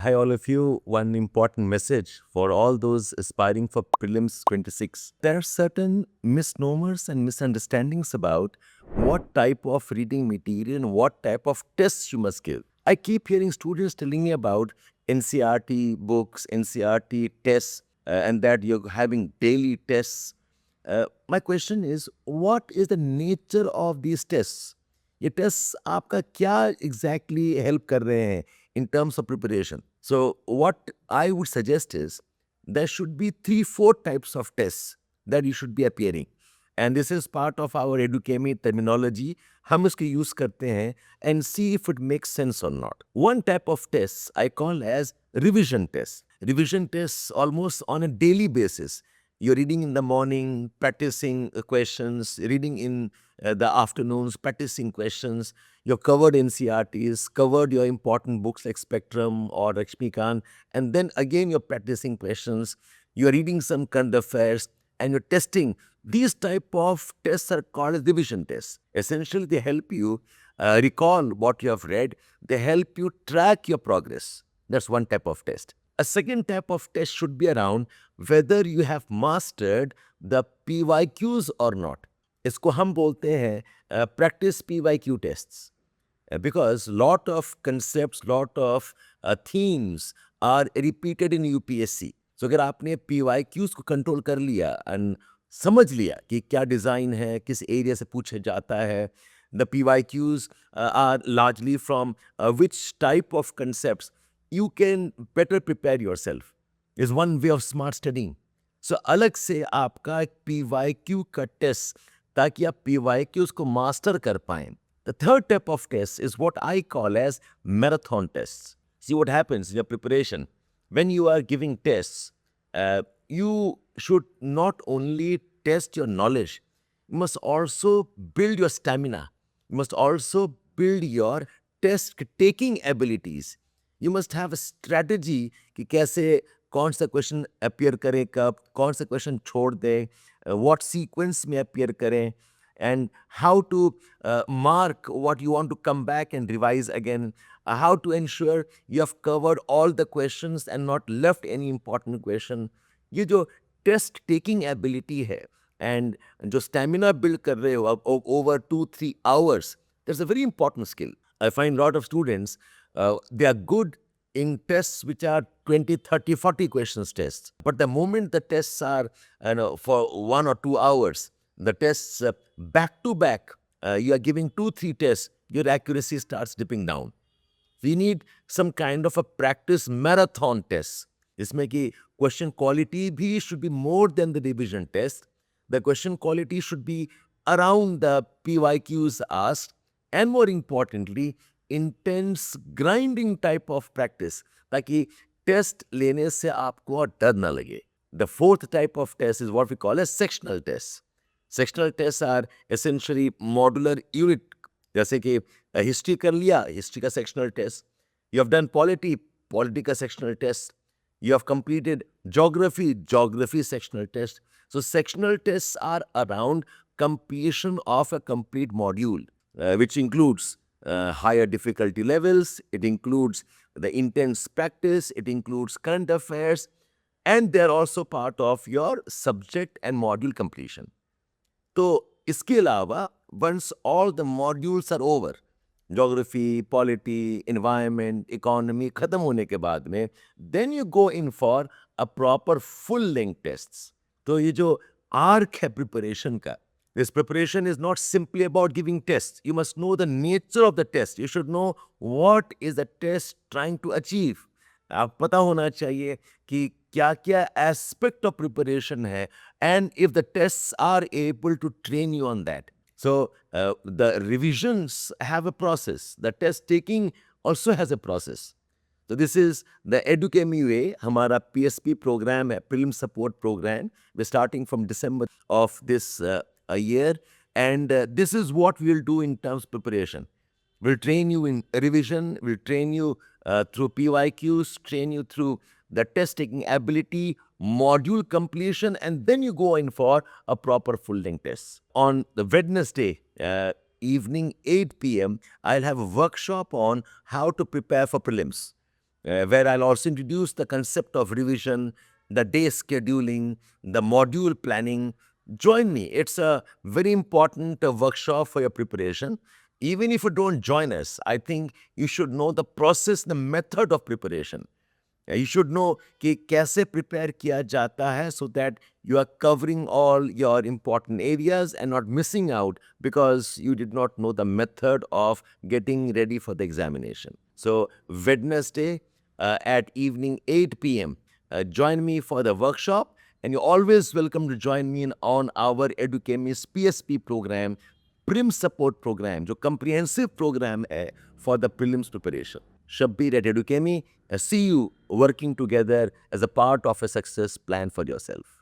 Hi, all of you. One important message for all those aspiring for Prelims 26. There are certain misnomers and misunderstandings about what type of reading material and what type of tests you must give. I keep hearing students telling me about NCRT books, NCRT tests, and that you're having daily tests. My question is, what is the nature of these tests? ये test आपका क्या exactly help कर रहे हैं in terms of preparation? So what I would suggest is there should be 3-4 types of tests that you should be appearing, and this is part of our Educami terminology. हम इसके use करते हैं and see if it makes sense or not. One type of tests I call as revision tests. Revision tests almost on a daily basis. You're reading in the morning, practicing questions, reading in the afternoons, practicing questions. You've covered NCRTs, covered your important books like Spectrum or Lakshmikant, and then again you're practicing questions. You're reading some current affairs and you're testing. These type of tests are called as revision tests. Essentially, they help you recall what you have read. They help you track your progress. That's one type of test. A second type of test should be around whether you have mastered the PYQs or not. इसको हम बोलते हैं practice PYQ tests. Because lot of concepts, lot of themes are repeated in UPSC. So अगर आपने PYQs को control कर लिया and समझ लिया कि क्या डिज़ाइन है, किस एरिया से पूछे जाता है, the PYQs are largely from which type of concepts, you can better prepare yourself. Is one way of smart studying. So अलग से आपका एक PYQ का टेस्ट ताकि आप PYQs को मास्टर कर पाएं. The third type of test is what I call as marathon tests. See what happens in your preparation. When you are giving tests, you should not only test your knowledge, you must also build your stamina. You must also build your test taking abilities. You must have a strategy कि कैसे कौन सा question appear करे कब, कौन सा question छोड़ दें, what sequence में अपियर करें, and how to mark what you want to come back and revise again, how to ensure you have covered all the questions and not left any important question. ये जो test taking ability है and जो stamina build कर रहे हो over 2-3 hours, that's a very important skill. I find a lot of students, they are good in tests which are 20, 30, 40 questions tests. But the moment the tests are for 1 or 2 hours, the tests back to back, you are giving 2-3 tests, your accuracy starts dipping down. We need some kind of a practice marathon test. इसमें कि question quality भी should be more than the revision test. The question quality should be around the PYQs asked, and more importantly, intense grinding type of practice ताकि test लेने से आपको और डर ना लगे. The fourth type of test is what we call as sectional tests. Sectional tests are essentially modular unit. जैसे कि हिस्ट्री कर लिया, हिस्ट्री का sectional test. You have done polity, polity का sectional test. You have completed geography, geography sectional test. So sectional tests are around completion of a complete module, which includes higher difficulty levels, it includes the intense practice, it includes current affairs, and they're also part of your subject and module completion. तो इसके अलावा once all the modules are over, geography, polity, environment, economy खत्म होने के बाद में, then you go in for a proper full length tests. तो ये जो arc है preparation का, this preparation is not simply about giving tests. You must know the nature of the test. You should know what is the test trying to achieve. आप पता होना चाहिए कि क्या क्या aspect of preparation है, and if the tests are able to train you on that. So the revisions have a process. The test taking also has a process. So this is the Educami way. हमारा PSP program है, Prelim Support Program. We're starting from December of this a year, and this is what we'll do in terms of preparation. We'll train you in revision, we'll train you through PYQs, train you through the test taking ability, module completion, and then you go in for a proper full length test. On the Wednesday evening 8 p.m., I'll have a workshop on how to prepare for prelims. where I'll also introduce the concept of revision, the day scheduling, the module planning. Join me. It's a very important workshop for your preparation. Even if you don't join us, I think you should know the process, the method of preparation. You should know कि कैसे prepare किया जाता है so that you are covering all your important areas and not missing out because you did not know the method of getting ready for the examination. So Wednesday at evening 8 p.m. Join me for the workshop, and you're always welcome to join me on our Educhemist PSP program, Prim Support Program, जो comprehensive program है for the prelims preparation. Shabbir at Educhemy, see you working together as a part of a success plan for yourself.